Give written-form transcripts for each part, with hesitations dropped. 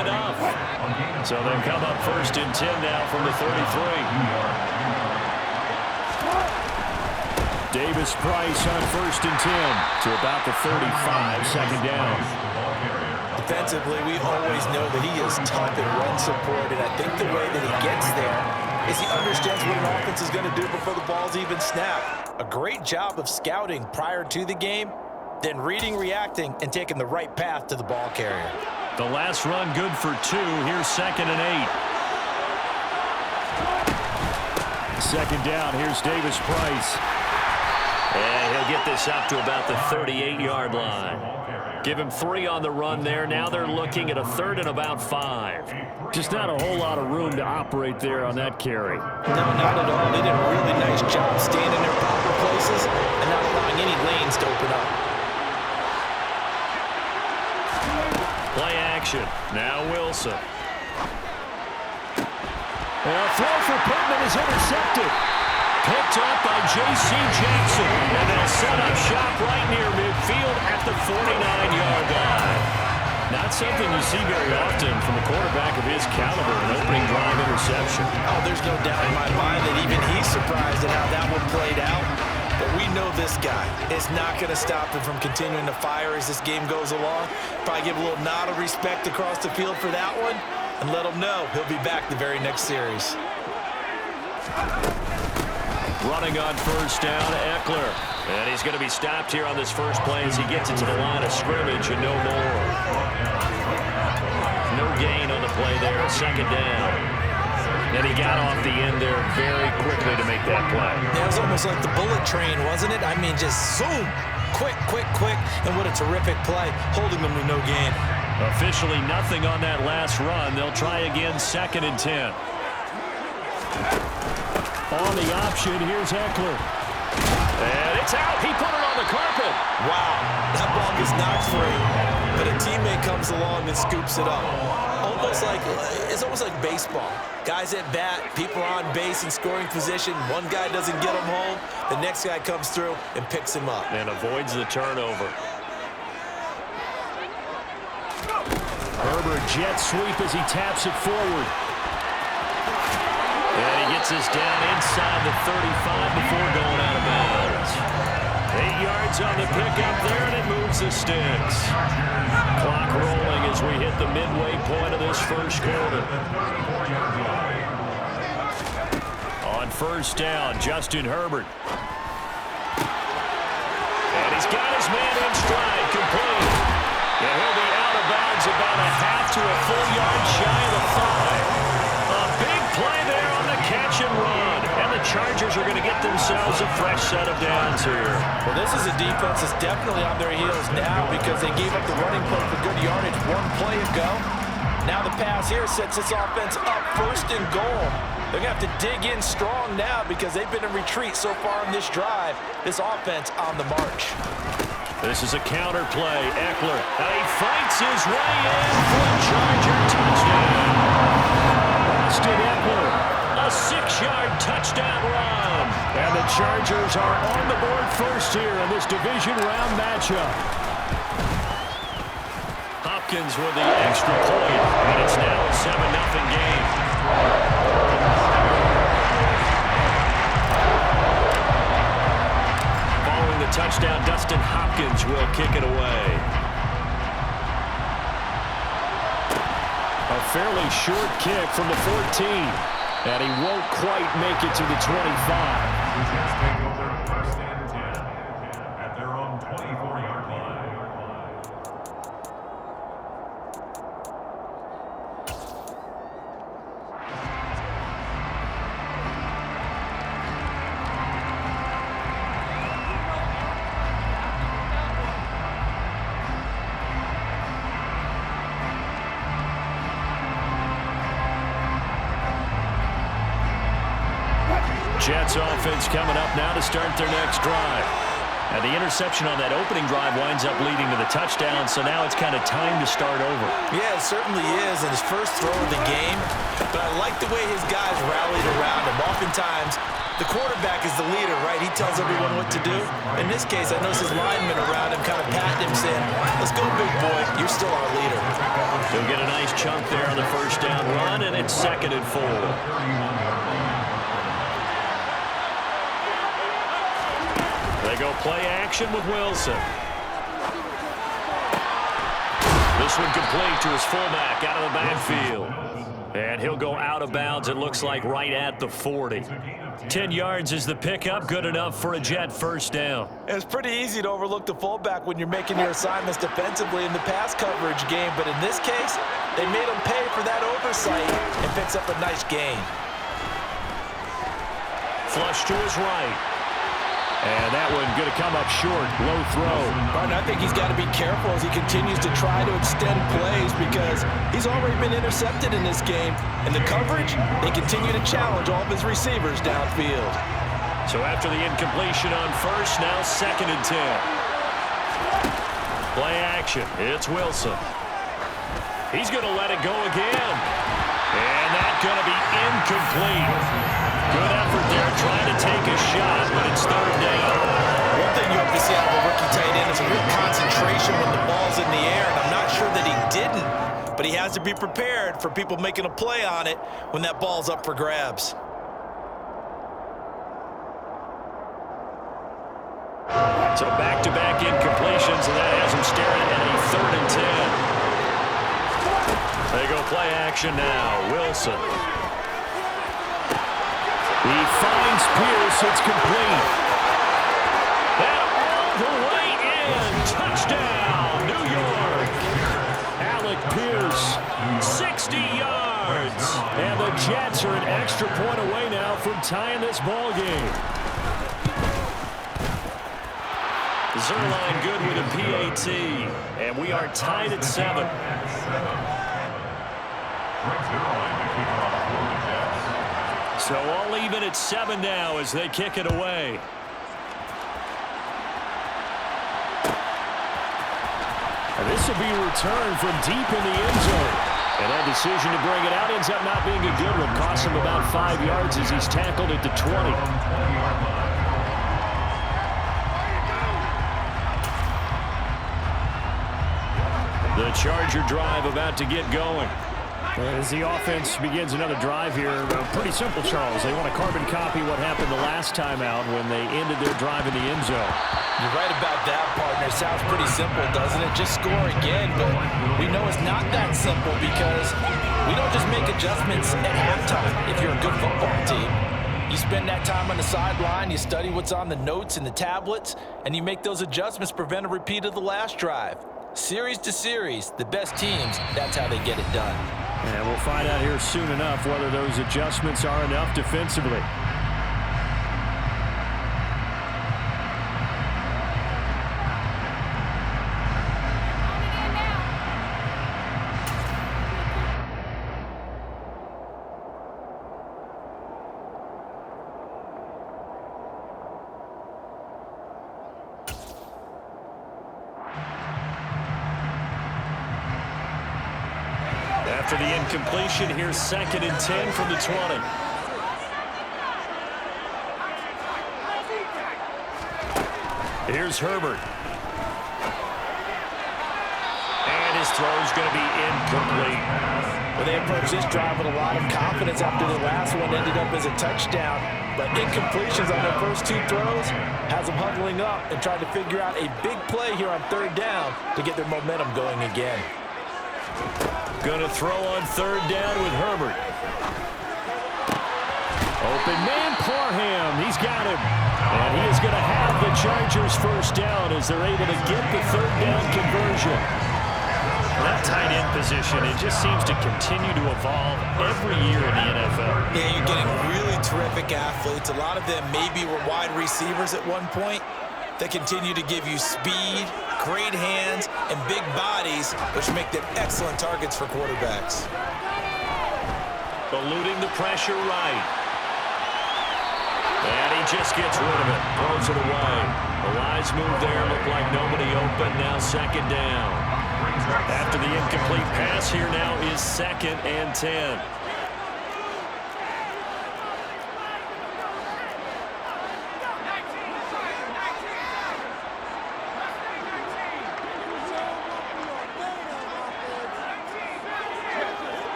enough. So they've come up 1st and 10 now from the 33. Davis Price on 1st and 10 to about the 35, 2nd down. Defensively, we always know that he is tough in run support, and I think the way that he gets there is he understands what an offense is going to do before the ball's even snapped. A great job of scouting prior to the game, then reading, reacting, and taking the right path to the ball carrier. The last run good for 2. Here's 2nd and 8. 2nd down. Here's Davis Price. And he'll get this up to about the 38-yard line. Give him 3 on the run there. Now they're looking at a 3rd and about 5. Just not a whole lot of room to operate there on that carry. No, not at all. They did a really nice job staying in their proper places and not allowing any lanes to open up. Play action. Now Wilson. And a throw for Pittman is intercepted. Picked up by J.C. Jackson. And they'll set up shop right near midfield at the 49-yard line. Not something you see very often from a quarterback of his caliber, an opening drive interception. Oh, there's no doubt in my mind that even he's surprised at how that one played out. But we know this guy is not going to stop him from continuing to fire as this game goes along. Probably give a little nod of respect across the field for that one and let him know he'll be back the very next series. Running on 1st down, Eckler. And he's going to be stopped here on this first play as he gets it to the line of scrimmage and no more. No gain on the play there, 2nd down. And he got off the end there very quickly to make that play. Yeah, it was almost like the bullet train, wasn't it? I mean, just zoom. Quick, quick, quick. And what a terrific play, holding them to no gain. Officially nothing on that last run. They'll try again, 2nd and 10. On the option, here's Eckler. And it's out. He put it on the carpet. Wow, that ball is not free. But a teammate comes along and scoops it up. It's almost like baseball. Guys at bat, people on base in scoring position. One guy doesn't get him home. The next guy comes through and picks him up. And avoids the turnover. Herbert jet sweep as he taps it forward. And he gets this down inside the 35 before going out of bounds. 8 yards on the pickup there, and it moves the sticks. Clock rolling as we hit the midway point of this first quarter. On 1st down, Justin Herbert. And he's got his man in stride, complete. And he'll be out of bounds about a half to a full yard shy of the 5. A big play there on the catch and run. And the Chargers are going to get themselves a fresh set of downs here. Well, this is a defense that's definitely on their heels now because they gave up the running play for good yardage one play ago. Now the pass here sets this offense up 1st and goal. They're going to have to dig in strong now because they've been in retreat so far in this drive. This offense on the march. This is a counter play. Eckler. And he fights his way in for a Charger touchdown. Austin Eckler. A 6-yard touchdown run. And the Chargers are on the board first here in this division round matchup. Hopkins with the extra point. And it's now a 7-0 game. Following the touchdown, Dustin Hopkins will kick it away. A fairly short kick from the 14. And he won't quite make it to the 25. First and 10 at their own 24-yard line. Jets offense coming up now to start their next drive. And the interception on that opening drive winds up leading to the touchdown, so now it's kind of time to start over. Yeah, it certainly is in his first throw of the game. But I like the way his guys rallied around him. Oftentimes, the quarterback is the leader, right? He tells everyone what to do. In this case, I notice his linemen around him kind of patting him, saying, let's go, big boy. You're still our leader. He'll get a nice chunk there on the first down run, and it's 2nd and 4. They go play action with Wilson. This one complete to his fullback out of the backfield. And he'll go out of bounds, it looks like, right at the 40. 10 yards is the pickup, good enough for a Jet first down. It's pretty easy to overlook the fullback when you're making your assignments defensively in the pass coverage game, but in this case, they made him pay for that oversight and picks up a nice gain. Flush to his right. And that one going to come up short. Low throw. Martin, I think he's got to be careful as he continues to try to extend plays because he's already been intercepted in this game. And the coverage, they continue to challenge all of his receivers downfield. So after the incompletion on first, now 2nd and 10. Play action. It's Wilson. He's going to let it go again. And that's going to be incomplete. Good effort there, trying to take a shot, but it's 3rd down. One thing you have to see out of a rookie tight end is a real concentration when the ball's in the air, and I'm not sure that he didn't, but he has to be prepared for people making a play on it when that ball's up for grabs. So back-to-back incompletions, and that has him staring at a 3rd and 10. They go play action now. Wilson. He finds Pierce. It's complete. And all the way in. Touchdown, New York. Alec Pierce, 60 yards. And the Jets are an extra point away now from tying this ball game. Zerline good with a PAT. And we are tied at 7. So all even at 7 now as they kick it away. And this will be returned from deep in the end zone. And that decision to bring it out ends up not being a good one. Costs him about 5 yards as he's tackled at the 20. The Charger drive about to get going. As the offense begins another drive here, pretty simple, Charles. They want to carbon copy what happened the last time out when they ended their drive in the end zone. You're right about that, partner. Sounds pretty simple, doesn't it? Just score again, but we know it's not that simple because we don't just make adjustments at halftime if you're a good football team. You spend that time on the sideline, you study what's on the notes and the tablets, and you make those adjustments to prevent a repeat of the last drive. Series to series, the best teams, that's how they get it done. And we'll find out here soon enough whether those adjustments are enough defensively. After the incompletion, here's 2nd and 10 from the 20. Here's Herbert. And his throw's going to be incomplete. Well, they approached this drive with a lot of confidence after the last one ended up as a touchdown. But incompletions on their first 2 throws has them huddling up and trying to figure out a big play here on 3rd down to get their momentum going again. Going to throw on 3rd down with Herbert. Open man, Parham. He's got him. And he is going to have the Chargers first down as they're able to get the 3rd down conversion. That tight end position, it just seems to continue to evolve every year in the NFL. Yeah, you're getting really terrific athletes. A lot of them maybe were wide receivers at one point. They continue to give you speed, great hands, and big bodies, which make them excellent targets for quarterbacks. Eluding the pressure right. And he just gets rid of it. Throws it away. The wise move there. Looked like nobody open. Now 2nd down. After the incomplete pass here now is 2nd and 10.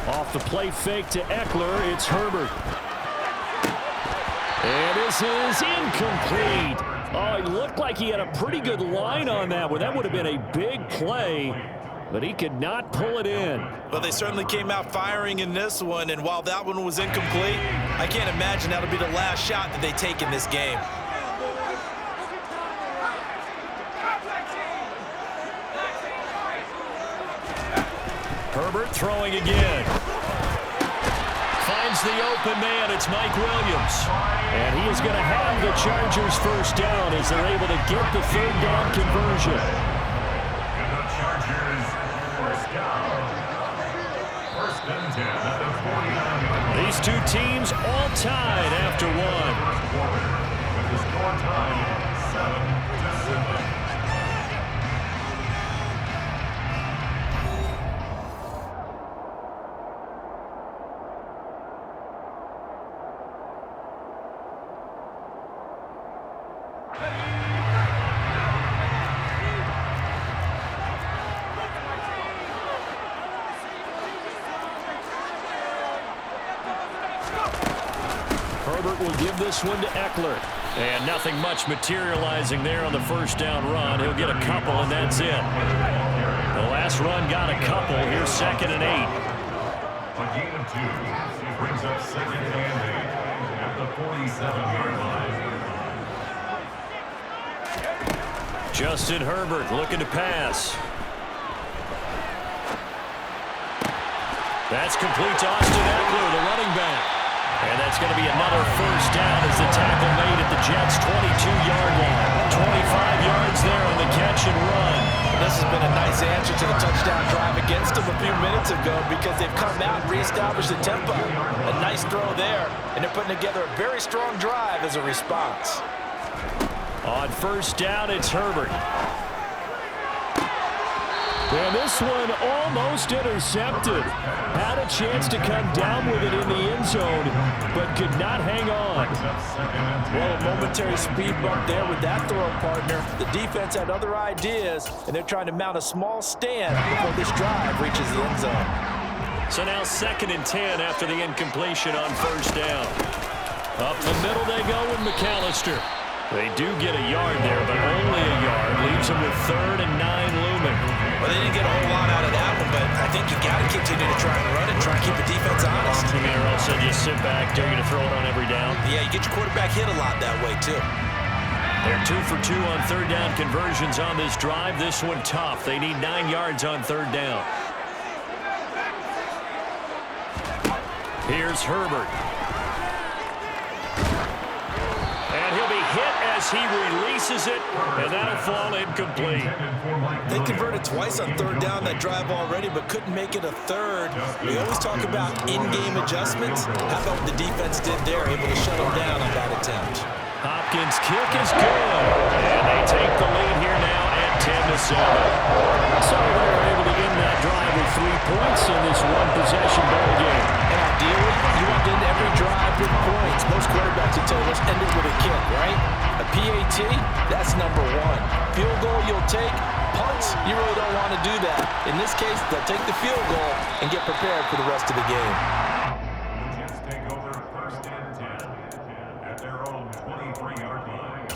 Off the play fake to Eckler, it's Herbert. And this is incomplete. Oh, it looked like he had a pretty good line on that one. That would have been a big play, but he could not pull it in. Well, they certainly came out firing in this one, and while that one was incomplete, I can't imagine that'll be the last shot that they take in this game. Herbert throwing again. Finds the open man. It's Mike Williams. And he is going to have the Chargers first down as they're able to get the third down conversion. And the Chargers first down. First and 10 at the 49. These two teams all tied after one. With the score time 7-7. Herbert will give this one to Eckler. And nothing much materializing there on the first down run. He'll get a couple, and that's it. The last run got a couple. Here's 2nd and 8. A gain of 2. It brings up 2nd and 8 at the 47-yard line. Justin Herbert looking to pass. That's complete to Austin Eckler, the running back. And that's going to be another first down as the tackle made at the Jets' 22-yard line. 25 yards there on the catch and run. This has been a nice answer to the touchdown drive against them a few minutes ago because they've come out and reestablished the tempo. A nice throw there, and they're putting together a very strong drive as a response. On first down, it's Herbert. And this one almost intercepted. Had a chance to come down with it in the end zone, but could not hang on. Well, a momentary speed bump there with that throw, partner. The defense had other ideas, and they're trying to mount a small stand before this drive reaches the end zone. So now 2nd and 10 after the incompletion on first down. Up the middle they go with McAllister. They do get a yard there, but only a yard. Leaves them with 3rd and 9 looming. Well, they didn't get a whole lot out of that one, but I think you got to continue to try and run it, try and keep the defense honest. I mean, or else they just sit back, dare you to throw it on every down. Yeah, you get your quarterback hit a lot that way, too. They're 2 for 2 on third down conversions on this drive. This one tough. They need 9 yards on third down. Here's Herbert. And he'll be hit as he releases it, and that'll fall incomplete. They converted twice on third down that drive already, but couldn't make it a third. We always talk about in-game adjustments. How about what the defense did there, able to shut them down on that attempt? Hopkins' kick is good, and they take the lead here now at 10-7. So they were able to end that drive with 3 points in this one-possession ball game. And ideally, you want to end every drive with points. Most quarterbacks will tell you, let's end it with a kick, right? A PAT, that's number 1. Field goal you'll take. Punts, you really don't want to do that. In this case, they'll take the field goal and get prepared for the rest of the game. The Jets take over 1st and 10 at their own 23-yard line.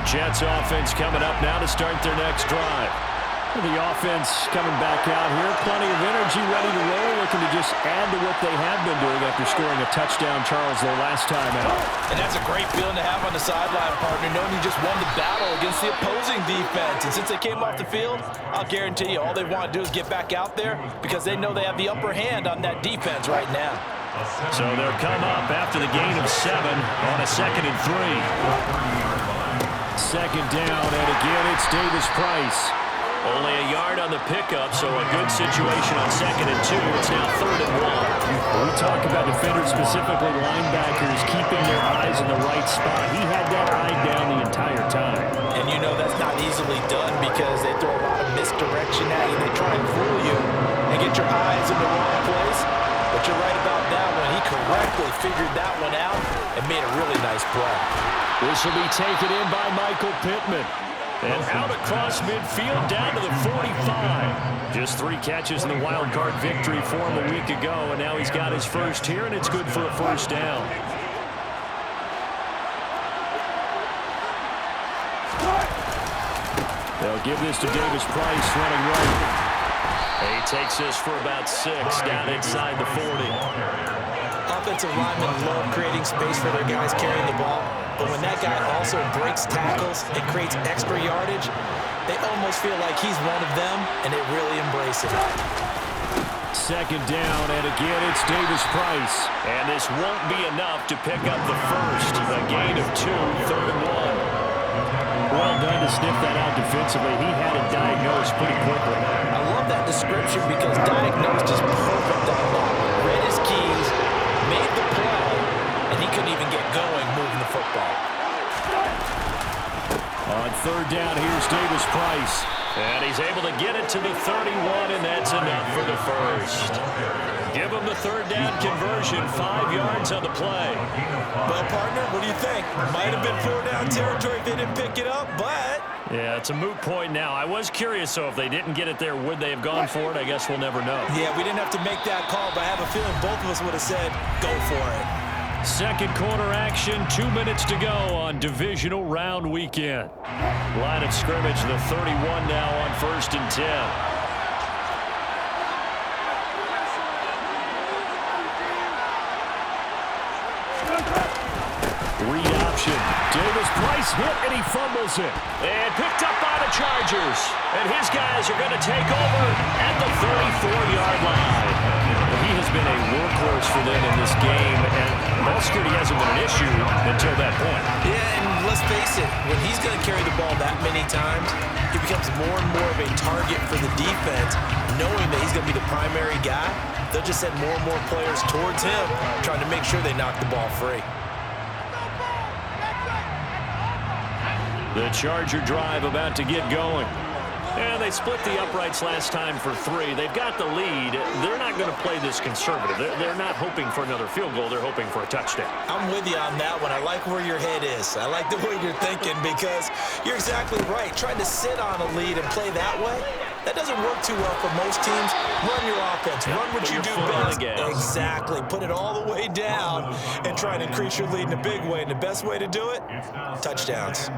Jets offense coming up now to start their next drive. The offense coming back out here. Plenty of energy, ready to roll, looking to just add to what they have been doing after scoring a touchdown, Charles, their last time out. And that's a great feeling to have on the sideline, partner, knowing you just won the battle against the opposing defense. And since they came off the field, I'll guarantee you all they want to do is get back out there because they know they have the upper hand on that defense right now. So they'll come up after the gain of 7 on a 2nd and 3. 2nd down, and again it's Davis Price. Only a yard on the pickup, so a good situation on 2nd and 2. It's now 3rd and 1. We talk about defenders, specifically linebackers, keeping their eyes in the right spot. He had that eye down the entire time. And you know that's not easily done because they throw a lot of misdirection at you. They try and fool you and get your eyes in the wrong place. But you're right about that one. He correctly figured that one out and made a really nice play. This will be taken in by Michael Pittman. And out across midfield down to the 45. Just 3 catches in the wild card victory for him a week ago, and now he's got his first here, and it's good for a first down. They'll give this to Davis Price running right. He takes this for about 6 down inside the 40. Offensive linemen love creating space for their guys carrying the ball, but when that guy also breaks tackles and creates extra yardage, they almost feel like he's one of them, and they really embrace it. 2nd down, and again it's Davis Price. And this won't be enough to pick up the first. A gain of 2, 3rd and 1. Well done to sniff that out defensively. He had it diagnosed pretty quickly. I love that description because diagnosed is perfect on that. Read his keys, made the play, and he couldn't even get going moving the football. On 3rd down, here's Davis Price. And he's able to get it to the 31, and that's enough for the first. Give him the 3rd down conversion, 5 yards on the play. Well, partner, what do you think? Might have been 4 down territory if they didn't pick it up, but... Yeah, it's a moot point now. I was curious, so if they didn't get it there, would they have gone for it? I guess we'll never know. Yeah, we didn't have to make that call, but I have a feeling both of us would have said, go for it. 2nd quarter action, 2 minutes to go on divisional round weekend. Line of scrimmage, the 31 now on 1st and 10. Read option. Davis Price hit, and he fumbles it. And picked up by the Chargers. And his guys are going to take over at the 34-yard line. He has been a workhorse for them in this game, and ball security hasn't been an issue until that point. Yeah, and let's face it, when he's going to carry the ball that many times, he becomes more and more of a target for the defense, knowing that he's going to be the primary guy. They'll just send more and more players towards him, trying to make sure they knock the ball free. The Charger drive about to get going. And they split the uprights last time for 3. They've got the lead. They're not going to play this conservative. They're not hoping for another field goal. They're hoping for a touchdown. I'm with you on that one. I like where your head is. I like the way you're thinking because you're exactly right. Trying to sit on a lead and play that way, that doesn't work too well for most teams. Run your offense. Run what you do best. Exactly. Put it all the way down and try and increase your lead in a big way. And the best way to do it? Touchdowns.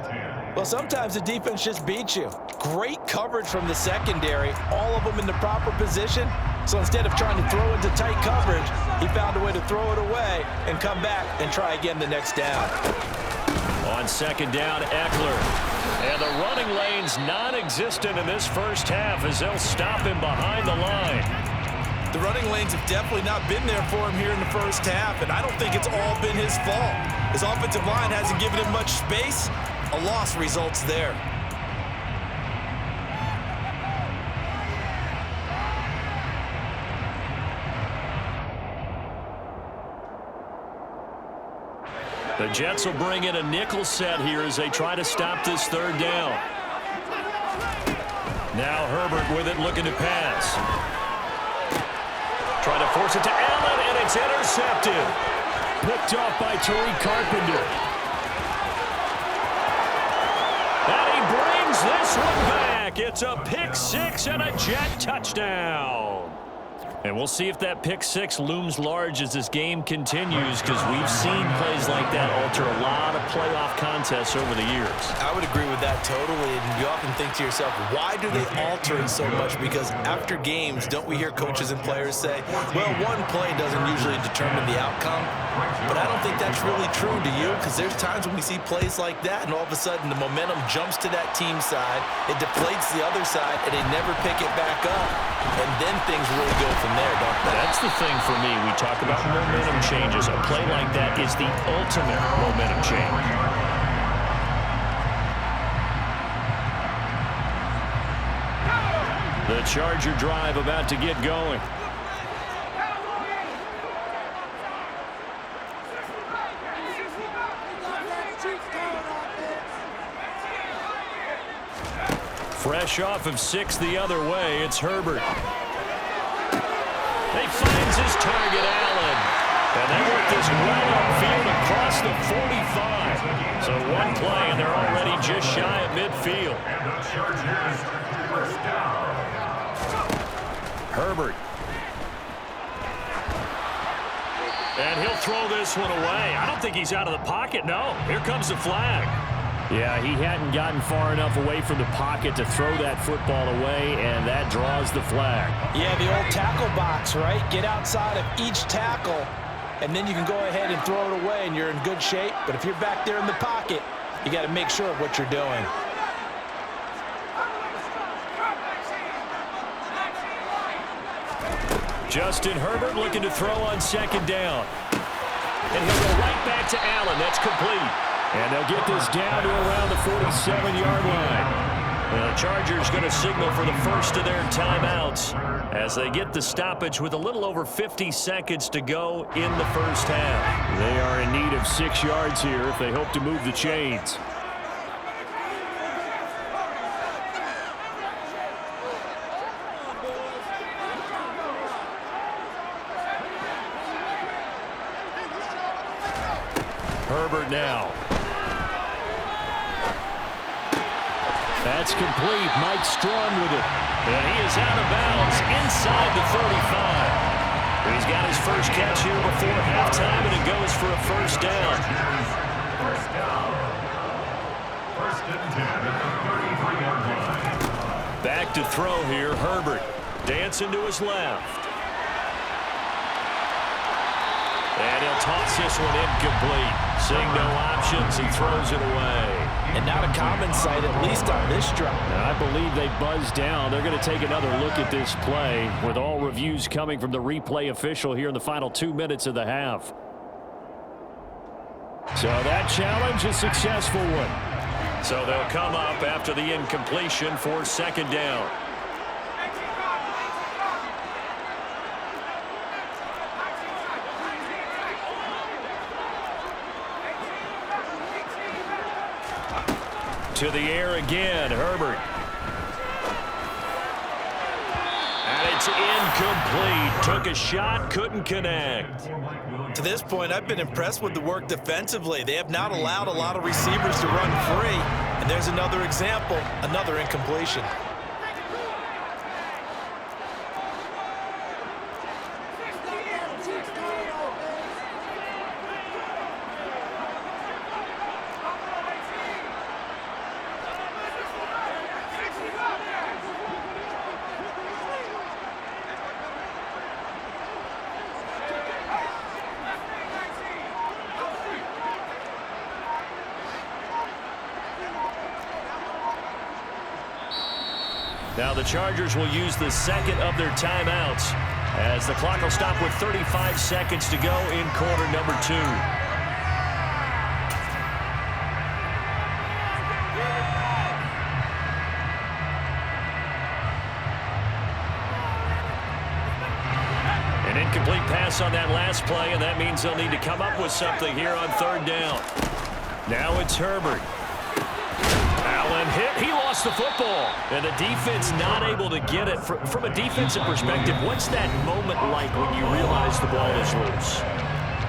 Well, sometimes the defense just beats you. Great coverage from the secondary, all of them in the proper position. So instead of trying to throw into tight coverage, he found a way to throw it away and come back and try again the next down. On 2nd down, Eckler. And the running lane's non-existent in this first half as they'll stop him behind the line. The running lanes have definitely not been there for him here in the first half, and I don't think it's all been his fault. His offensive line hasn't given him much space. A loss results there. The Jets will bring in a nickel set here as they try to stop this 3rd down. Now Herbert with it, looking to pass. Trying to force it to Allen, and it's intercepted. Picked off by Tariq Carpenter. And he brings this one back. It's a pick 6 and a Jet touchdown. And we'll see if that pick 6 looms large as this game continues, because we've seen plays like that alter a lot of playoff contests over the years. I would agree with that totally, and you often think to yourself, why do they alter it so much? Because after games, don't we hear coaches and players say, well, one play doesn't usually determine the outcome? But I don't think that's really true, do you? Because there's times when we see plays like that, and all of a sudden the momentum jumps to that team side, it deflates the other side, and they never pick it back up. And then things really go from there, don't they? That's the thing for me. We talk about momentum changes. A play like that is the ultimate momentum change. The Charger drive about to get going. Fresh off of 6 the other way, it's Herbert. He finds his target, Allen. And they work this well upfield across the 45. So one play, and they're already just shy of midfield. And the Chargers, first down. Herbert. And he'll throw this one away. I don't think he's out of the pocket. No, here comes the flag. Yeah, he hadn't gotten far enough away from the pocket to throw that football away, and that draws the flag. Yeah, the old tackle box, right? Get outside of each tackle, and then you can go ahead and throw it away, and you're in good shape. But if you're back there in the pocket, you got to make sure of what you're doing. Justin Herbert looking to throw on second down. And he'll go right back to Allen. That's complete. And they'll get this down to around the 47-yard line. Well, the Chargers going to signal for the first of their timeouts as they get the stoppage with a little over 50 seconds to go in the first half. They are in need of 6 yards here if they hope to move the chains. Herbert now. That's complete. Mike Strong with it. And he is out of bounds inside the 35. He's got his first catch here before halftime, and it goes for a first down. First down. First and 10 at the 33-yard line. Back to throw here, Herbert. Dancing to his left. And he'll toss this one incomplete. Seeing no options, he throws it away. And not a common sight, at least on this drive. I believe they buzzed down. They're going to take another look at this play with all reviews coming from the replay official here in the final 2 minutes of the half. So that challenge, a successful one. So they'll come up after the incompletion for second down. To the air again, Herbert. And it's incomplete. Took a shot, couldn't connect. To this point, I've been impressed with the work defensively. They have not allowed a lot of receivers to run free. And there's another example, another incompletion. Now the Chargers will use the second of their timeouts as the clock will stop with 35 seconds to go in quarter number 2. An incomplete pass on that last play, and that means they'll need to come up with something here on third down. Now it's Herbert. Allen hit. He lost the football. And the defense not able to get it. From a defensive perspective, what's that moment like when you realize the ball is loose?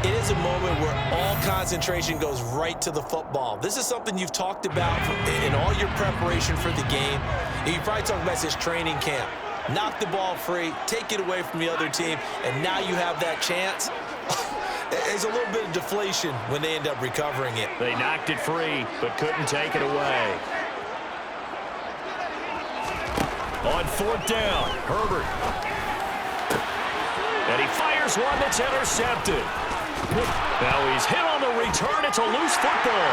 It is a moment where all concentration goes right to the football. This is something you've talked about in all your preparation for the game. And you probably talked about this training camp. Knock the ball free, take it away from the other team, and now you have that chance. There's a little bit of deflation when they end up recovering it. They knocked it free, but couldn't take it away. On fourth down, Herbert. And he fires one that's intercepted. Now he's hit on the return. It's a loose football.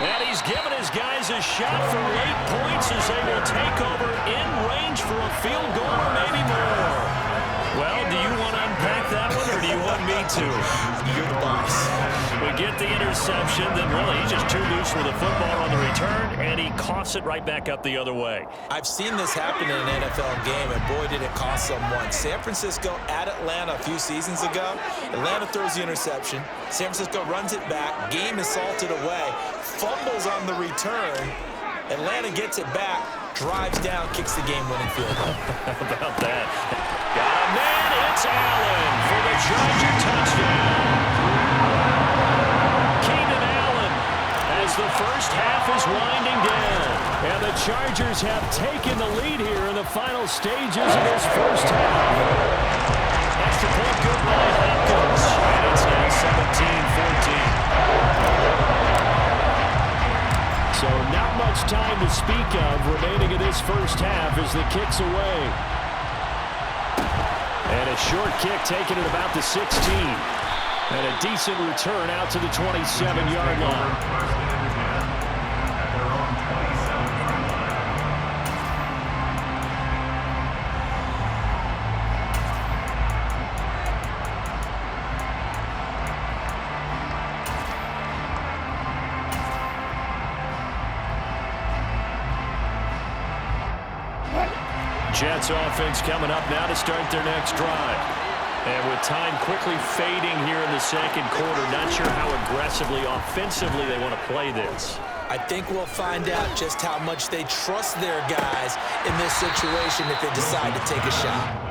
And he's given his guys a shot for late points as they will take over in range for a field goal or maybe more. Well, do you want to unpack that one, or do you want me to? You're the boss. We get the interception, then really he's just too loose with the football on the return, and he coughs it right back up the other way. I've seen this happen in an NFL game, and boy, did it cost someone. San Francisco at Atlanta a few seasons ago. Atlanta throws the interception. San Francisco runs it back. Game is salted away. Fumbles on the return. Atlanta gets it back, drives down, kicks the game-winning field goal. How about that? Got a man, it's Allen for the Charger touchdown. Keenan Allen the first half is winding down. And the Chargers have taken the lead here in the final stages of this first half. Extra point good by Hopkins. And it's now 17-14. So not much time to speak of remaining in this first half as the kick's away. And a short kick taken at about the 16. And a decent return out to the 27-yard line. Jets offense coming up now to start their next drive. And with time quickly fading here in the second quarter, not sure how aggressively, offensively they want to play this. I think we'll find out just how much they trust their guys in this situation if they decide to take a shot.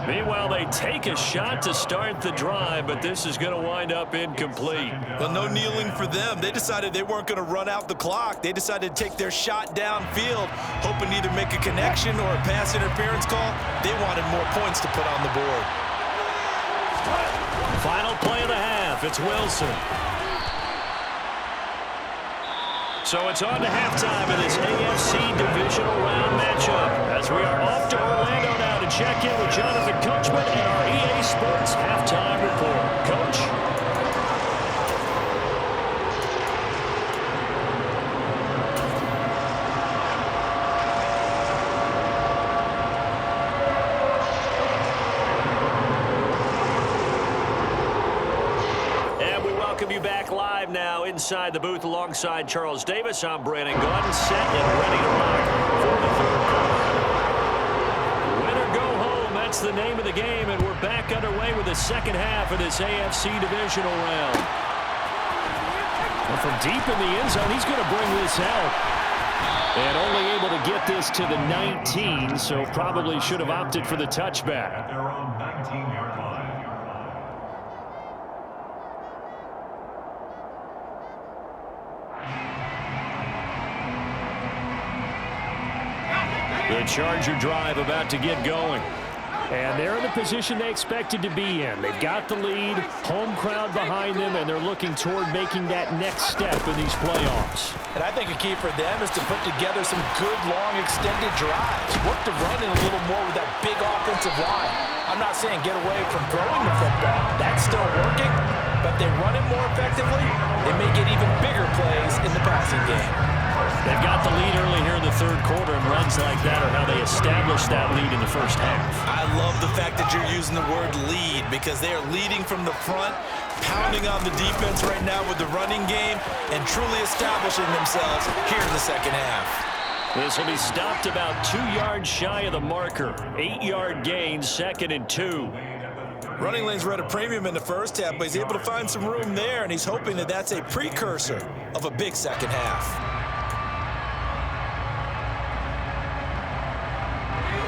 Meanwhile, they take a shot to start the drive, but this is going to wind up incomplete. Well, no kneeling for them. They decided they weren't going to run out the clock. They decided to take their shot downfield, hoping to either make a connection or a pass interference call. They wanted more points to put on the board. Final play of the half. It's Wilson. So it's on to halftime in this AFC divisional round matchup as we are off to Orlando now to check in with Jonathan Coachman and our EA Sports halftime report. Coach? You back live now inside the booth alongside Charles Davis. I'm Brandon Gordon, set and ready to rock for the third quarter. Win or go home, that's the name of the game, and we're back underway with the second half of this AFC divisional round. And from deep in the end zone, he's going to bring this out. And only able to get this to the 19, so probably should have opted for the touchback. Their own 19-yard line. The Charger drive about to get going. And they're in the position they expected to be in. They've got the lead, home crowd behind them, and they're looking toward making that next step in these playoffs. And I think a key for them is to put together some good, long, extended drives. Work the run in a little more with that big offensive line. I'm not saying get away from throwing the football. That's still working. But they run it more effectively, they may get even bigger plays in the passing game. They've got the lead early here in the third quarter, and runs like that are how they establish that lead in the first half. I love the fact that you're using the word lead because they are leading from the front, pounding on the defense right now with the running game, and truly establishing themselves here in the second half. This will be stopped about 2 yards shy of the marker. 8-yard gain, 2nd and 2. Running lanes were at a premium in the first half, but he's able to find some room there, and he's hoping that that's a precursor of a big second half.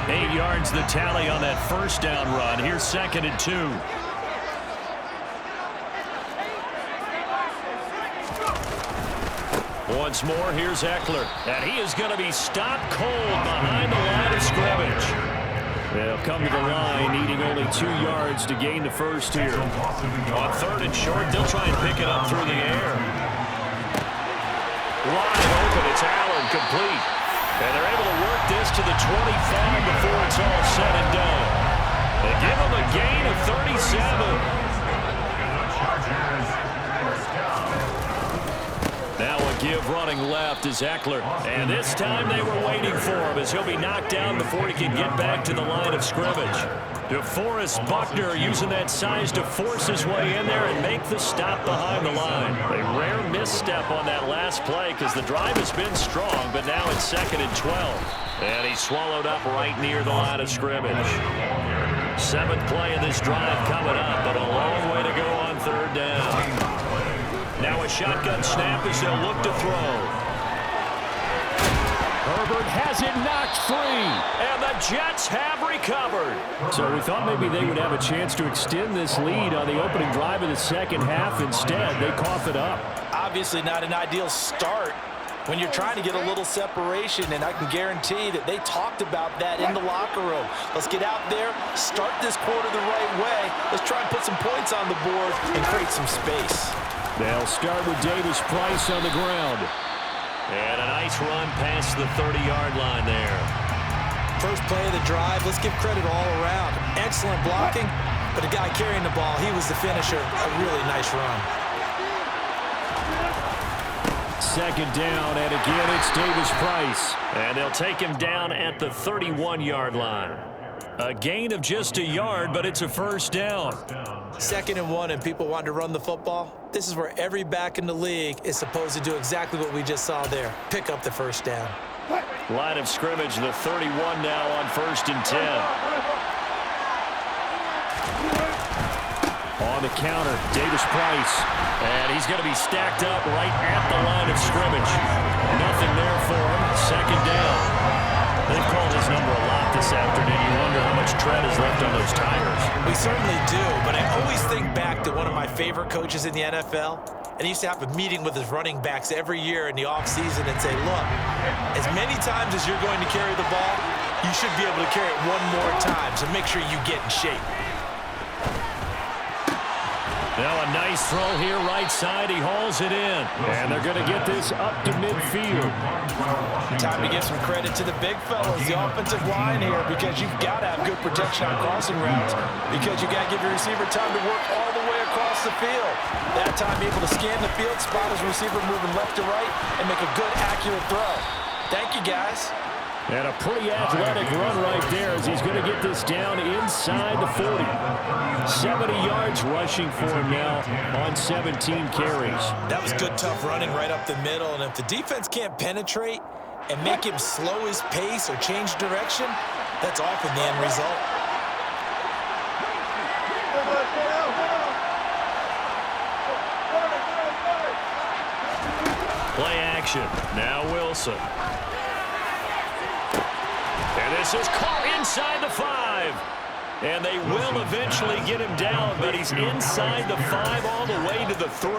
8 yards the tally on that first down run. Here's 2nd and 2. Once more, here's Eckler. And he is going to be stopped cold behind the line of scrimmage. They'll come to the line, needing only 2 yards to gain the first here. On 3rd and short, they'll try and pick it up through the air. Wide open, it's Allen, complete. And they're able to work this to the 25 before it's all said and done. They give them a gain of 37. Now a give running left is Eckler. And this time they were waiting for him as he'll be knocked down before he can get back to the line of scrimmage. DeForest Buckner using that size to force his way in there and make the stop behind the line. A rare misstep on that last play because the drive has been strong, but now it's 2nd and 12. And he's swallowed up right near the line of scrimmage. 7th play of this drive coming up, but a long way to go on 3rd down. Now a shotgun snap as they'll look to throw. Herbert has it knocked free, and the Jets have recovered. So we thought maybe they would have a chance to extend this lead on the opening drive of the second half. Instead, they cough it up. Obviously not an ideal start when you're trying to get a little separation, and I can guarantee that they talked about that in the locker room. Let's get out there, start this quarter the right way. Let's try and put some points on the board and create some space. They'll start with Davis Price on the ground. And a nice run past the 30-yard line there. First play of the drive, let's give credit all around. Excellent blocking, but the guy carrying the ball, he was the finisher. A really nice run. Second down, and again it's Davis Price. And they'll take him down at the 31-yard line. A gain of just a yard, but it's a first down. 2nd and 1, and people want to run the football. This is where every back in the league is supposed to do exactly what we just saw there. Pick up the first down. Line of scrimmage, the 31 now on 1st and 10. On the counter, Davis Price. And he's going to be stacked up right at the line of scrimmage. Nothing there for him. 2nd down. They've called his number a lot this afternoon. You wonder how much tread is left on those tires. We certainly do, but I always think back to one of my favorite coaches in the NFL, and he used to have a meeting with his running backs every year in the offseason and say, look, as many times as you're going to carry the ball, you should be able to carry it one more time, so make sure you get in shape. Now a nice throw here right side. He hauls it in. And they're going to get this up to midfield. Time to give some credit to the big fellas, the offensive line here, because you've got to have good protection on crossing routes, because you got to give your receiver time to work all the way across the field. That time able to scan the field, spot his receiver moving left to right, and make a good, accurate throw. Thank you, guys. And a pretty athletic run right there as he's going to get this down inside the 40. 70 yards rushing for him now on 17 carries. That was good, tough running right up the middle. And if the defense can't penetrate and make him slow his pace or change direction, that's often the end result. Play action. Now Wilson. And this is caught inside the 5. And they will eventually get him down, but he's inside the 5 all the way to the 3.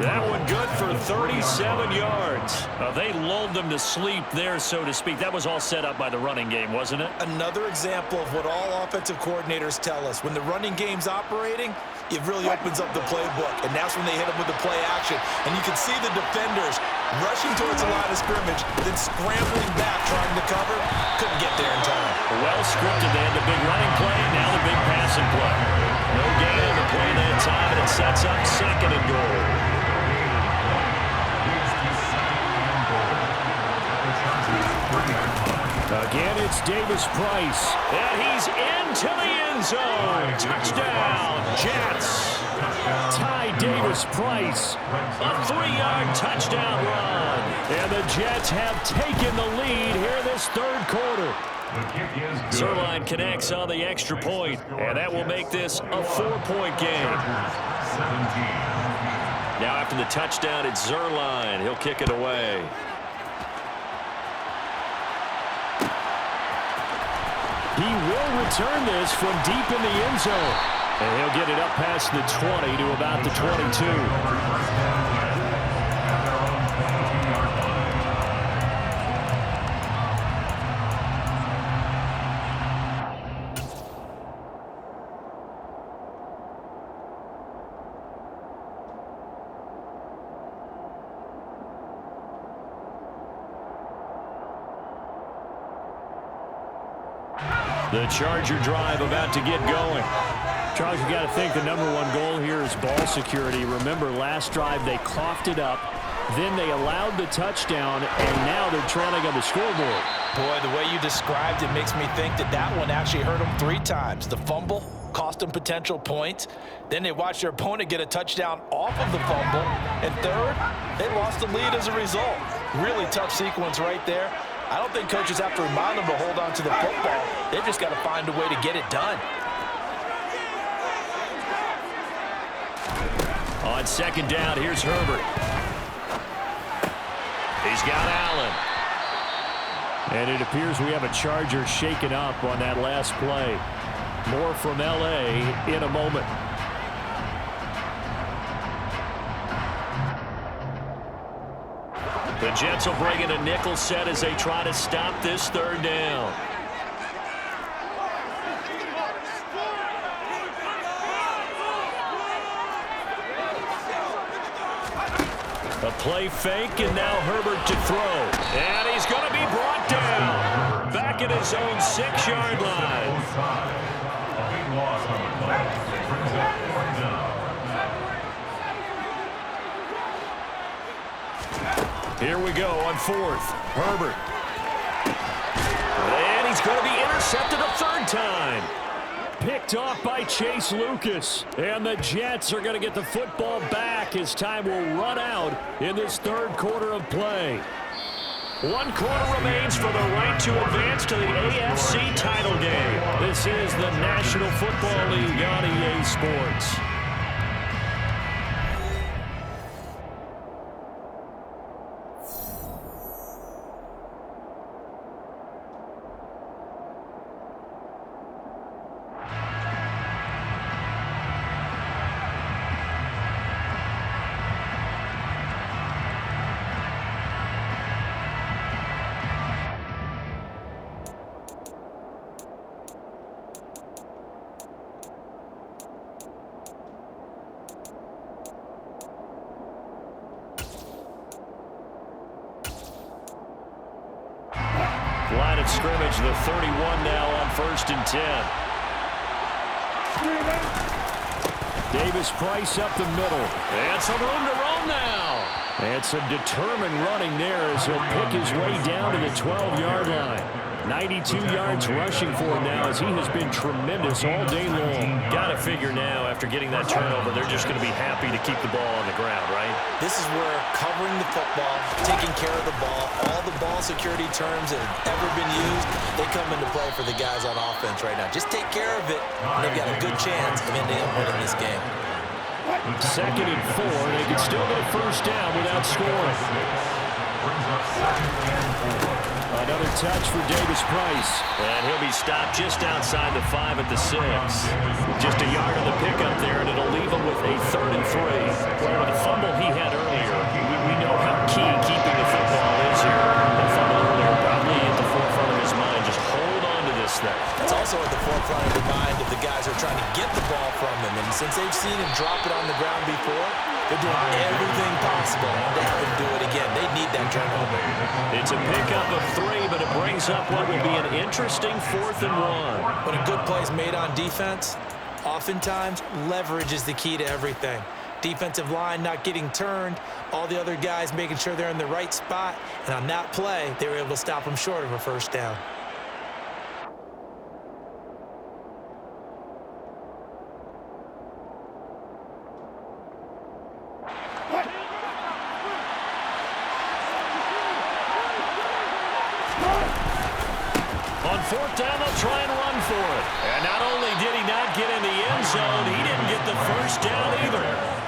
That one good for 37 yards. They lulled them to sleep there, so to speak. That was all set up by the running game, wasn't it? Another example of what all offensive coordinators tell us. When the running game's operating, it really opens up the playbook, and that's when they hit him with the play action. And you can see the defenders rushing towards the line of scrimmage, then scrambling back trying to cover. Couldn't get there in time. Well scripted. They had the big running play, now the big passing play. No gain on the play that time, and it sets up 2nd and goal. Again, it's Davis Price. And he's into the end zone. Touchdown, Jets. Ty Davis Price. A 3-yard touchdown run. And the Jets have taken the lead here this 3rd quarter. Zerline connects on the extra point, and that will make this a 4-point game. Now after the touchdown, it's Zerline. He'll kick it away. He will return this from deep in the end zone. And he'll get it up past the 20 to about the 22. The Charger drive about to get going. Charles, you got to think the #1 goal here is ball security. Remember, last drive they coughed it up, then they allowed the touchdown, and now they're trailing on the scoreboard. Boy, the way you described it makes me think that that one actually hurt them 3 times. The fumble cost them potential points. Then they watched their opponent get a touchdown off of the fumble. And third, they lost the lead as a result. Really tough sequence right there. I don't think coaches have to remind them to hold on to the football. They've just got to find a way to get it done. On 2nd down, here's Herbert. He's got Allen. And it appears we have a Charger shaken up on that last play. More from L.A. in a moment. The Jets will bring in a nickel set as they try to stop this third down. A play fake, and now Herbert to throw. And he's going to be brought down. Back at his own 6-yard line. A big loss on the play. Brings up 4th down. Here we go on 4th. Herbert. And he's going to be intercepted a third time. Picked off by Chase Lucas. And the Jets are going to get the football back as time will run out in this third quarter of play. 1 quarter remains for the right to advance to the AFC title game. This is the National Football League on EA Sports. Line of scrimmage, the 31 now on 1st and 10. Davis Price up the middle. And some room to roam now. And some determined running there as he'll pick his way down to the 12-yard line. 92 yards rushing for him now as he has been tremendous all day long. Got to figure now after getting that turnover, they're just going to be happy to keep the ball on the ground, right? This is where covering the football, taking care of the ball, all the ball security terms that have ever been used, they come into play for the guys on offense right now. Just take care of it, and they've got a good chance of ending up winning this game. 2nd and 4, they can still get a first down without scoring. Another touch for Davis Price. And he'll be stopped just outside the 5 at the 6. Just a yard on the pickup there, and it'll leave him with a 3rd and 3. Well, the fumble he had earlier, we know how key keeping the football is here. That fumble earlier probably at the forefront of his mind. Just hold on to this thing. It's also at the forefront of the mind of the guys who are trying to get the ball from him. And since they've seen him drop it on the ground before, they're doing everything possible to have him do it again. They need that turnover. It's a pickup of 3, but it brings up what will be an interesting 4th and 1. When a good play is made on defense, oftentimes leverage is the key to everything. Defensive line not getting turned, all the other guys making sure they're in the right spot, and on that play, they were able to stop them short of a first down. On 4th down, they'll try and run for it. And not only did he not get in the end zone, he didn't get the first down either.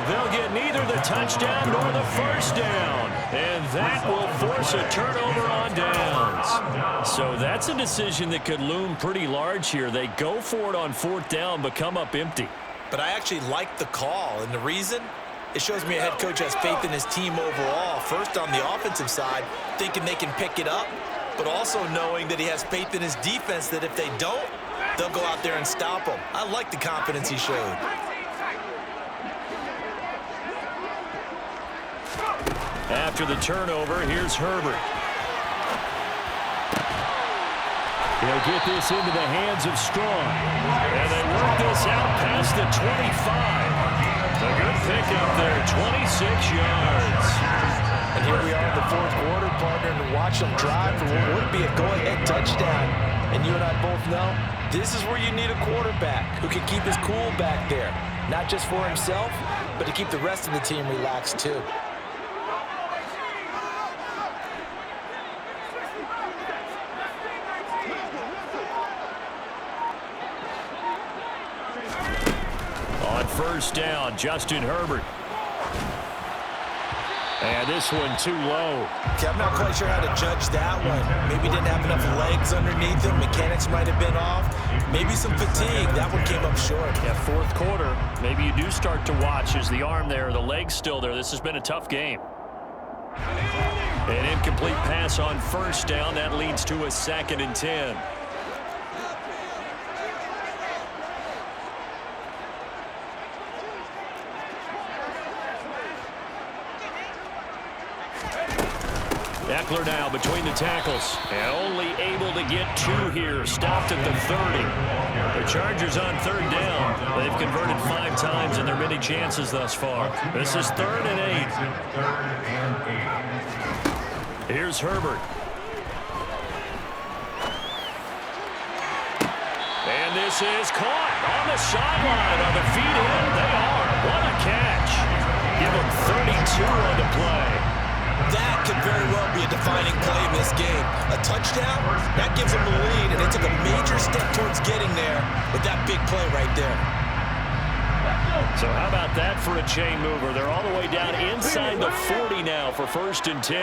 They'll get neither the touchdown nor the first down. And that will force a turnover on downs. So that's a decision that could loom pretty large here. They go for it on 4th down, but come up empty. But I actually like the call, and the reason? It shows me a head coach has faith in his team overall. First on the offensive side, thinking they can pick it up, but also knowing that he has faith in his defense that if they don't, they'll go out there and stop him. I like the confidence he showed. After the turnover, here's Herbert. He'll get this into the hands of Strong. And they work this out past the 25. A good pickup there, 26 yards. And here we are in the 4th quarter, partner, and watch them drive for what would be a go-ahead touchdown. And you and I both know this is where you need a quarterback who can keep his cool back there. Not just for himself, but to keep the rest of the team relaxed too. On 1st down, Justin Herbert. And this one too low. Okay, I'm not quite sure how to judge that one. Maybe didn't have enough legs underneath him. Mechanics might have been off. Maybe some fatigue. That one came up short. Yeah, 4th quarter. Maybe you do start to watch. Is the arm there, the leg's still there. This has been a tough game. An incomplete pass on first down. That leads to a 2nd and 10. Eckler now between the tackles. And only able to get 2 here. Stopped at the 30. The Chargers on 3rd down. They've converted 5 times in their many chances thus far. This is 3rd and 8. Here's Herbert. And this is caught on the sideline on the feet in. They are. What a catch. Give them 32 on the play. That could very well be a defining play in this game. A touchdown, that gives them the lead, and they took a major step towards getting there with that big play right there. So how about that for a chain mover? They're all the way down inside the 40 now for 1st and 10.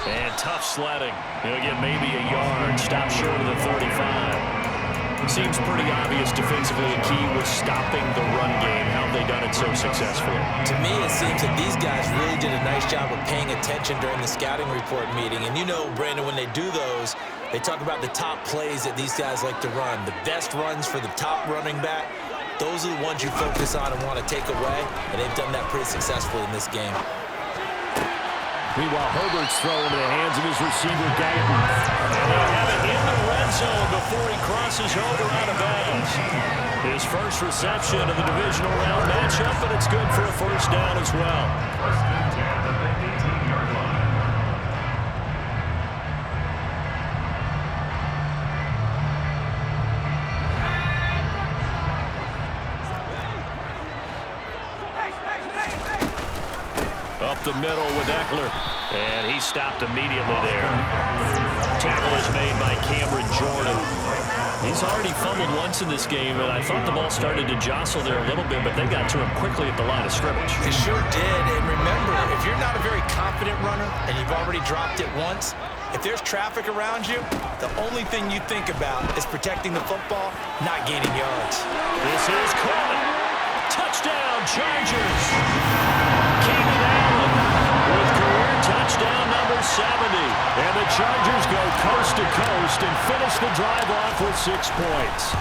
And tough sledding. He'll get maybe a yard. Stop short of the 35. Seems pretty obvious defensively a key was stopping the run game. How have they done it so successfully? To me, it seems that these guys really did a nice job of paying attention during the scouting report meeting. And you know, Brandon, when they do those, they talk about the top plays that these guys like to run. The best runs for the top running back, those are the ones you focus on and want to take away. And they've done that pretty successfully in this game. Meanwhile, Herbert's throwing into the hands of his receiver, Guyton. And they'll have it in the red zone before he crosses over out of bounds. His first reception of the divisional round matchup, but it's good for a 1st down as well. 1st and 10 at the 18-yard line. Up the middle with Eckler. And he stopped immediately there. Tackle is made by Cameron Jordan. He's already fumbled once in this game, and I thought the ball started to jostle there a little bit, but they got to him quickly at the line of scrimmage. They sure did. And remember, if you're not a very confident runner and you've already dropped it once, if there's traffic around you, the only thing you think about is protecting the football, not gaining yards. This is caught. Touchdown, Chargers. Keenan Allen with career touchdown number 70. And the Chargers go coast to coast and finish the drive off with 6 points.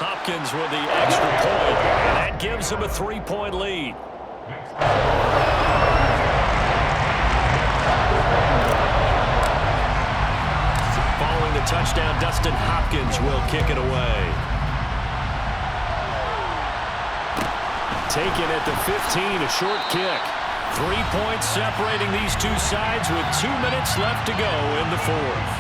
Hopkins with the extra point, and that gives him a 3-point lead. Following the touchdown, Dustin Hopkins will kick it away. Taken at the 15, a short kick. 3 points separating these two sides with 2 minutes left to go in the 4th.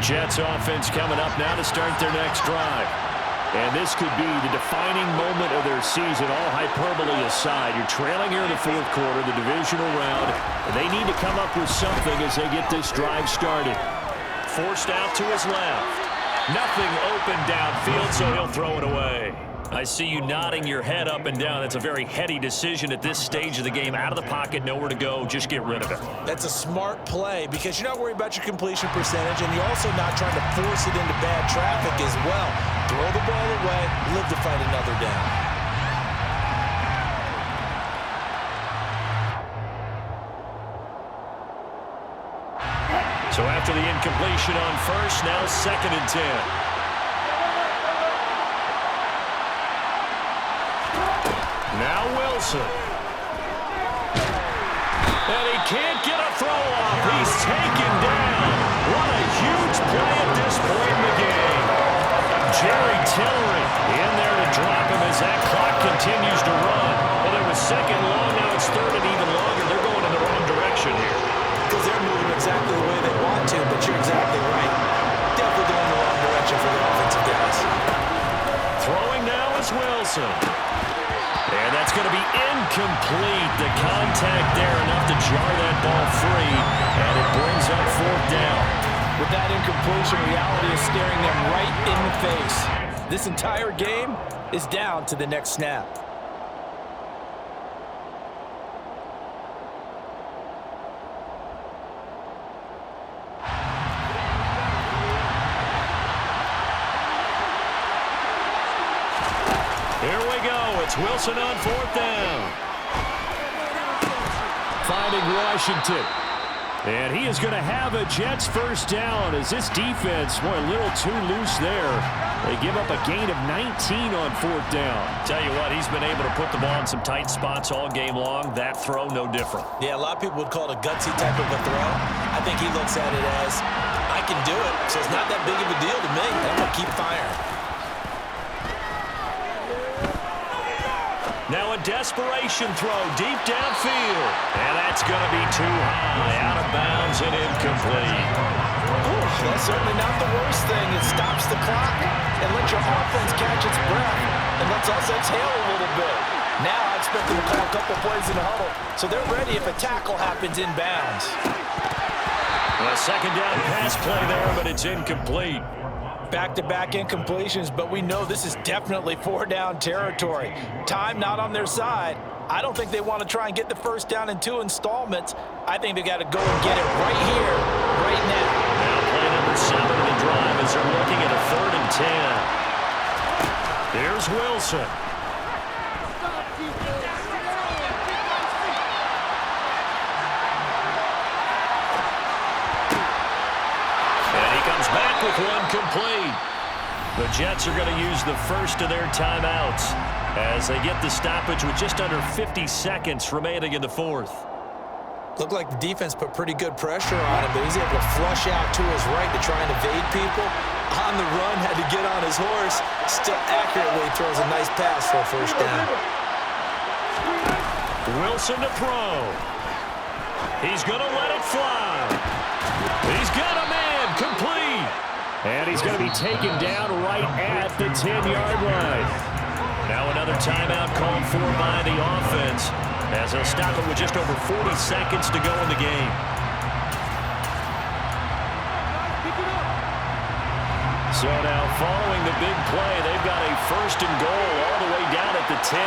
Jets offense coming up now to start their next drive. And this could be the defining moment of their season, all hyperbole aside. You're trailing here in the 4th quarter, the divisional round, and they need to come up with something as they get this drive started. Forced out to his left. Nothing open downfield, so he'll throw it away. I see you nodding your head up and down. That's a very heady decision at this stage of the game. Out of the pocket, nowhere to go. Just get rid of it. That's a smart play because you're not worried about your completion percentage, and you're also not trying to force it into bad traffic as well. Throw the ball away, live to fight another down. So after the incompletion on first, now 2nd and 10. Now Wilson. And he can't get a throw off. He's taken down. What a huge play at this point in the game. Jerry Tillery in there to drop him as that clock continues to run. Well, it was 2nd long, now it's 3rd and even longer. They're going in the wrong direction here. Because they're moving exactly the way they want to, but you're exactly right. Definitely going in the wrong direction for the offensive guys. Throwing now is Wilson. And that's going to be incomplete. The contact there enough to jar that ball free, and it brings up 4th down. With that incompletion, reality is staring them right in the face. This entire game is down to the next snap. Here we go. It's Wilson on fourth down. Finding Washington. And he is going to have a Jets first down as this defense were a little too loose there. They give up a gain of 19 on fourth down. Tell you what, he's been able to put the ball in some tight spots all game long. That throw, no different. Yeah, a lot of people would call it a gutsy type of a throw. I think he looks at it as, I can do it, so it's not that big of a deal to me. I'm going to keep firing. Now a desperation throw deep downfield. And that's going to be too high, out of bounds and incomplete. Ooh, that's certainly not the worst thing. It stops the clock and lets your offense catch its breath and lets us exhale a little bit. Now I expect them to call a couple plays in the huddle, so they're ready if a tackle happens in bounds. A second down pass play there, but it's incomplete. Back-to-back incompletions, but we know this is definitely four-down territory. Time not on their side. I don't think they want to try and get the first down in 2 installments. I think they got to go and get it right here, right now. Now play number 7 of the drive as they're looking at a 3rd and 10. Here's Wilson. Back with one complete. The Jets are going to use the first of their timeouts as they get the stoppage with just under 50 seconds remaining in the fourth. Looked like the defense put pretty good pressure on him, but he's able to flush out to his right to try and evade people. On the run, had to get on his horse. Still accurately throws a nice pass for a first down. Wilson to throw. He's going to let it fly. He's got a man complete. And he's going to be taken down right at the 10-yard line. Now another timeout called for by the offense as they'll stop it with just over 40 seconds to go in the game. So now following the big play, they've got a 1st and goal all the way down at the 10.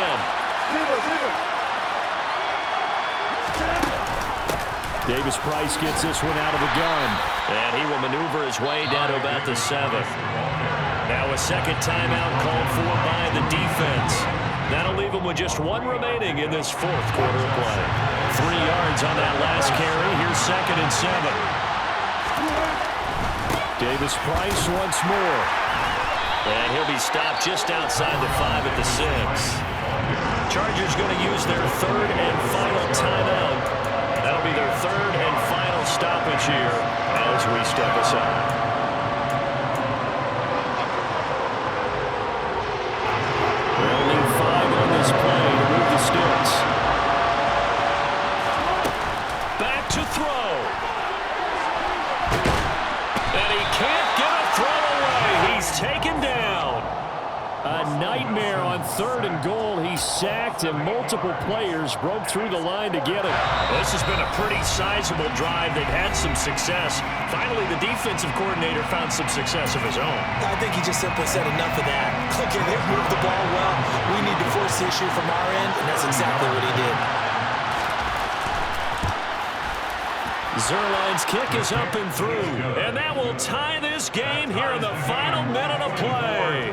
Davis Price gets this one out of the gun. And he will maneuver his way down to about the 7th. Now a second timeout called for by the defense. That'll leave him with just 1 remaining in this 4th quarter of play. 3 yards on that last carry. Here's 2nd and 7. Davis Price once more. And he'll be stopped just outside the 5 at the 6. Chargers going to use their 3rd and final timeout. That'll be their 3rd and final stoppage here as we step aside. Only 5 on this play to move the sticks. Back to throw. And he can't get a throw away. He's taken down. A nightmare on 3rd and goal. He sacked and multiple players broke through the line to get him. This has been a pretty sizable drive. They've had some success. Finally, the defensive coordinator found some success of his own. I think he just simply said enough of that. Okay, they've moved the ball well. We need to force the issue from our end, and that's exactly what he did. Zerline's kick is up and through, and that will tie this game here in the final minute of play.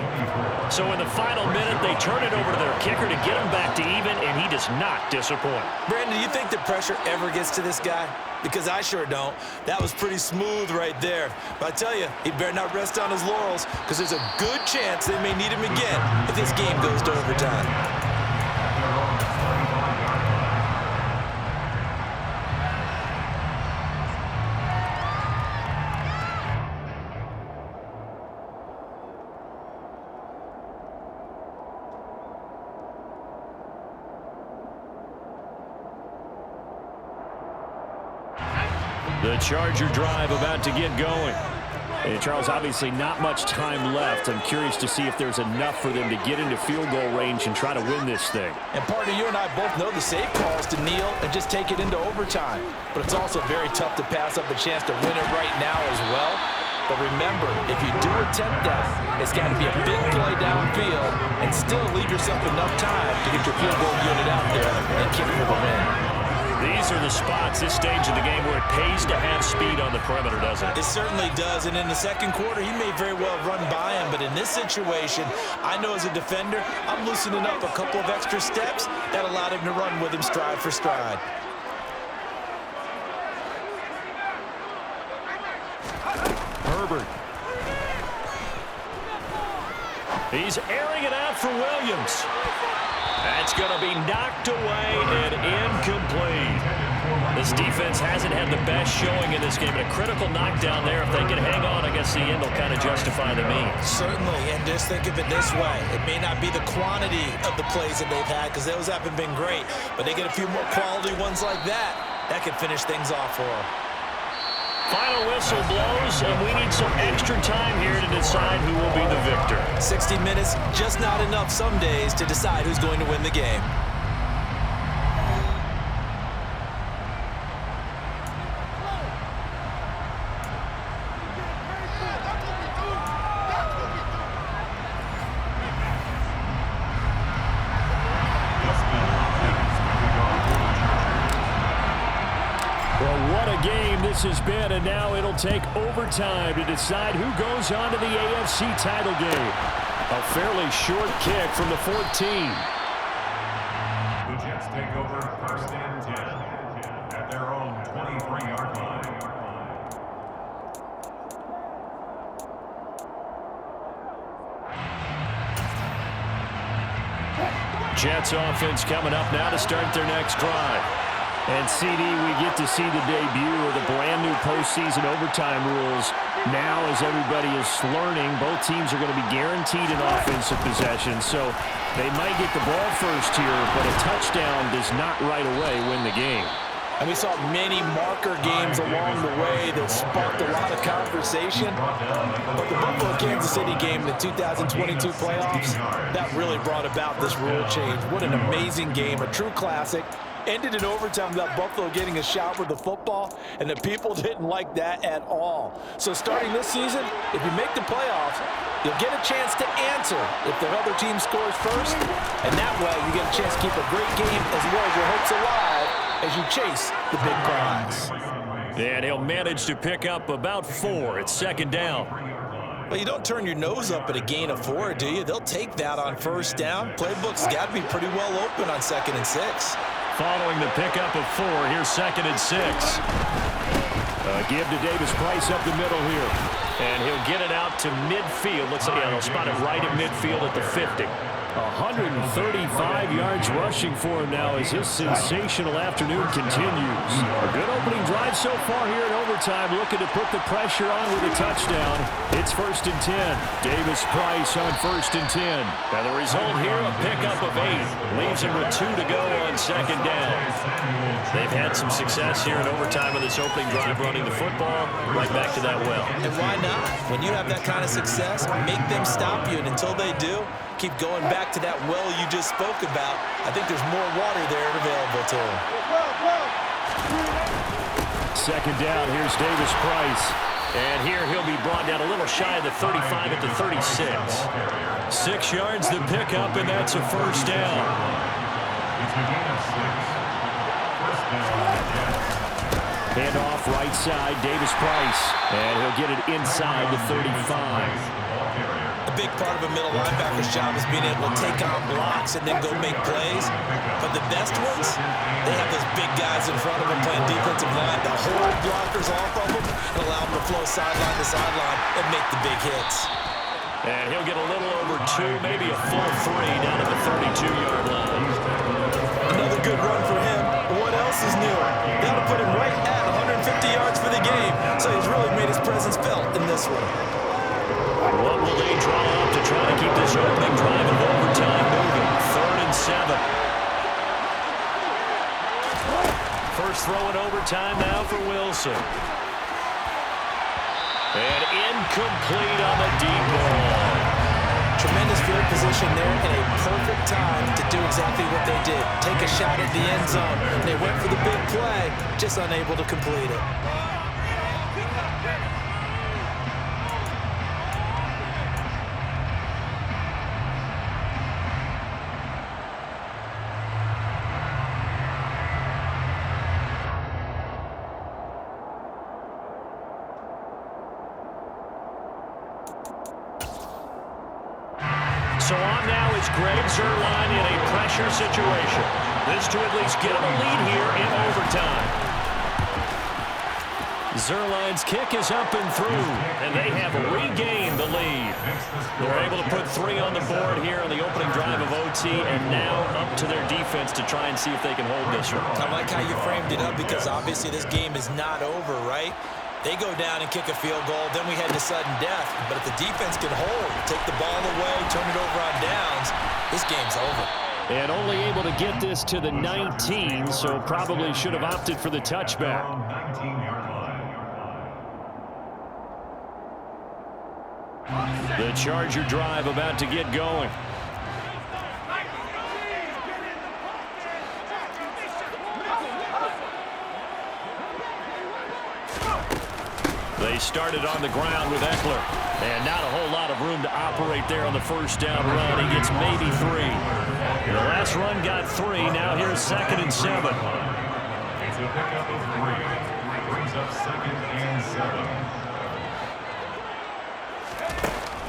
So in the final minute, they turn it over to their kicker to get him back to even, and he does not disappoint. Brandon, do you think the pressure ever gets to this guy? Because I sure don't. That was pretty smooth right there. But I tell you, he better not rest on his laurels, because there's a good chance they may need him again if this game goes to overtime. The Charger drive about to get going. And Charles, obviously not much time left. I'm curious to see if there's enough for them to get into field goal range and try to win this thing. And partner, you and I both know the safe call is to kneel and just take it into overtime. But it's also very tough to pass up a chance to win it right now as well. But remember, if you do attempt that, it's got to be a big play downfield and still leave yourself enough time to get your field goal unit out there and kick for the win. These are the spots, this stage of the game, where it pays to have speed on the perimeter, doesn't it? It certainly does, and in the second quarter, he may very well run by him, but in this situation, I know as a defender, I'm loosening up a couple of extra steps that allowed him to run with him stride for stride. Herbert. He's airing it out for Williams. That's going to be knocked away and incomplete. This defense hasn't had the best showing in this game. A critical knockdown there. If they can hang on, I guess the end will kind of justify the means. Certainly, and just think of it this way. It may not be the quantity of the plays that they've had because those haven't been great, but they get a few more quality ones like that. That can finish things off for them. Final whistle blows, and we need some extra time here to decide who will be the victor. 60 minutes, just not enough some days to decide who's going to win the game. This has been, and now it'll take overtime to decide who goes on to the AFC title game. A fairly short kick from the 14. The Jets take over 1st and 10 at their own 23-yard line. Jets offense coming up now to start their next drive. And, CD, we get to see the debut of the brand-new postseason overtime rules. Now, as everybody is learning, both teams are going to be guaranteed an offensive possession. So they might get the ball first here, but a touchdown does not right away win the game. And we saw many marker games along the way that sparked a lot of conversation. But the Buffalo-Kansas City game in the 2022 playoffs, that really brought about this rule change. What an amazing game, a true classic. Ended in overtime without Buffalo getting a shot with the football, and the people didn't like that at all. So starting this season, if you make the playoffs, you'll get a chance to answer if the other team scores first, and that way you get a chance to keep a great game as well as your hopes alive as you chase the big prize. And he'll manage to pick up about 4. It's second down. Well, you don't turn your nose up at a gain of 4, do you? They'll take that on first down. Playbook's got to be pretty well open on 2nd and 6. Following the pickup of 4, here's 2nd and 6. Give to Davis Price up the middle here. And he'll get it out to midfield. Looks like they'll spot it right at midfield at the 50. 135 yards rushing for him now as his sensational afternoon continues. A good opening drive so far here in overtime, looking to put the pressure on with a touchdown. It's 1st and 10. Davis Price on 1st and 10. Now the result here, a pickup of 8. Leaves him with 2 to go on 2nd down. They've had some success here in overtime with this opening drive running the football right back to that well. And why not? When you have that kind of success, make them stop you, and until they do, keep going back to that well you just spoke about. I think there's more water there available to him. 2nd down, here's Davis Price. And here he'll be brought down a little shy of the 35 at the 36. 6 yards the pickup, and that's a 1st down. Hand off right side, Davis Price. And he'll get it inside the 35. A big part of a middle linebacker's job is being able to take on blocks and then go make plays. But the best ones, they have those big guys in front of them playing defensive line. They'll hold blockers off of them and allow them to flow sideline to sideline and make the big hits. And he'll get a little over 2, maybe a full 3 down at the 32-yard line. Another good run for him. What else is new? That'll put him right at 150 yards for the game. So he's really made his presence felt in this one. What will they draw up to try to keep this opening drive of overtime moving? 3rd and 7. First throw in overtime now for Wilson. And incomplete on the deep ball. Tremendous field position there and a perfect time to do exactly what they did. Take a shot at the end zone. They went for the big play, just unable to complete it. So on now is Greg Zuerlein in a pressure situation. This to at least get him a lead here in overtime. Zuerlein's kick is up and through, and they have regained the lead. They're able to put 3 on the board here on the opening drive of OT, and now up to their defense to try and see if they can hold this one. I like how you framed it up because obviously this game is not over, right? They go down and kick a field goal, then we head to sudden death. But if the defense can hold, take the ball away, turn it over on downs, this game's over. And only able to get this to the 19, so probably should have opted for the touchback. 19-yard line. The Charger drive about to get going. They started on the ground with Eckler. And not a whole lot of room to operate there on the first down run. He gets maybe 3. The last run got 3. Now here's 2nd and 7. It's a pickup of 3. Brings up 2nd and 7.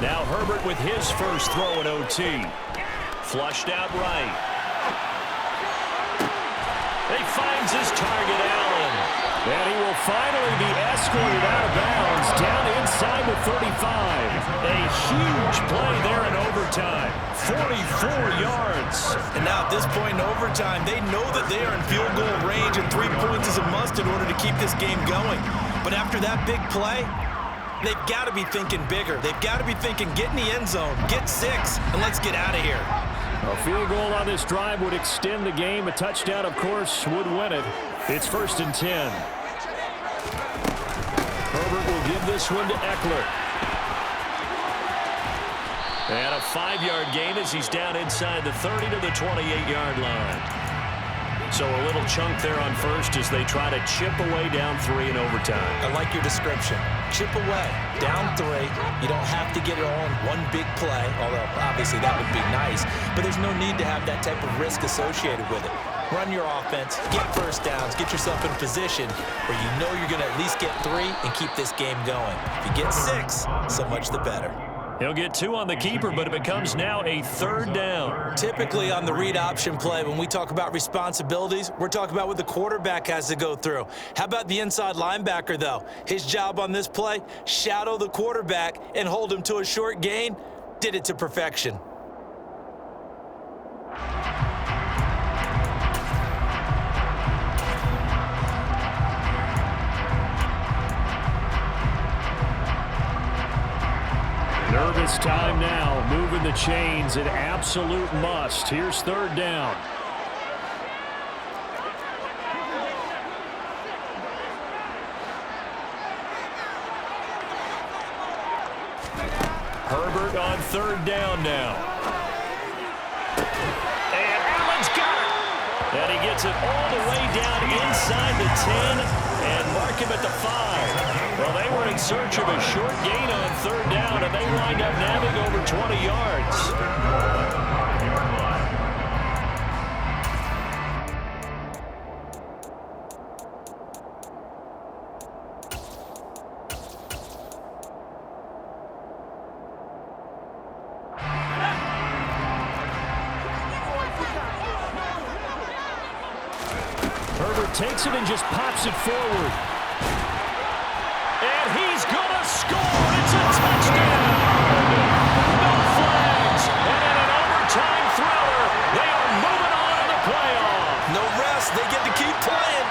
Now Herbert with his first throw in OT. Flushed out right. He finds his target, Allen. And he will finally be escorted out of bounds down inside the 35. A huge play there in overtime. 44 yards. And now at this point in overtime, they know that they are in field goal range and 3 points is a must in order to keep this game going. But after that big play, they've got to be thinking bigger. They've got to be thinking, get in the end zone, get 6, and let's get out of here. A field goal on this drive would extend the game. A touchdown, of course, would win it. It's 1st and 10. Herbert will give this one to Eckler. And a 5-yard gain as he's down inside the 30 to the 28-yard line. So a little chunk there on first as they try to chip away down 3 in overtime. I like your description. Chip away, down 3. You don't have to get it all in one big play, although obviously that would be nice. But there's no need to have that type of risk associated with it. Run your offense, get first downs, get yourself in a position where you know you're going to at least get 3 and keep this game going. If you get 6, so much the better. He'll get 2 on the keeper, but it becomes now a 3rd down. Typically on the read option play, when we talk about responsibilities, we're talking about what the quarterback has to go through. How about the inside linebacker, though? His job on this play, shadow the quarterback and hold him to a short gain. Did it to perfection. Nervous time now, moving the chains, an absolute must. Here's 3rd down. Herbert on 3rd down now. And Allen's got it. And he gets it all the way down inside the 10 and mark him at the 5. Well, they were in search of a short gain on 3rd down, and they wind up nabbing over 20 yards. Herbert takes it and just pops it forward. And he's going to score. It's a touchdown. No flags. And in an overtime thriller, they are moving on in the playoff. No rest. They get to keep playing.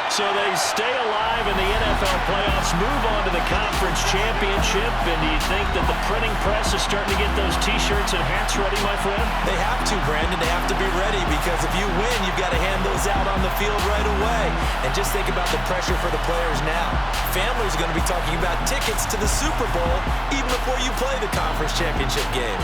So they stay alive in the NFL playoffs, move on to the conference championship. And do you think that the printing press is starting to get those T-shirts and hats ready, my friend? They have to, Brandon. They have to be ready because if you win, you've got to hand those out on the field right away. And just think about the pressure for the players now. Families are going to be talking about tickets to the Super Bowl even before you play the conference championship game.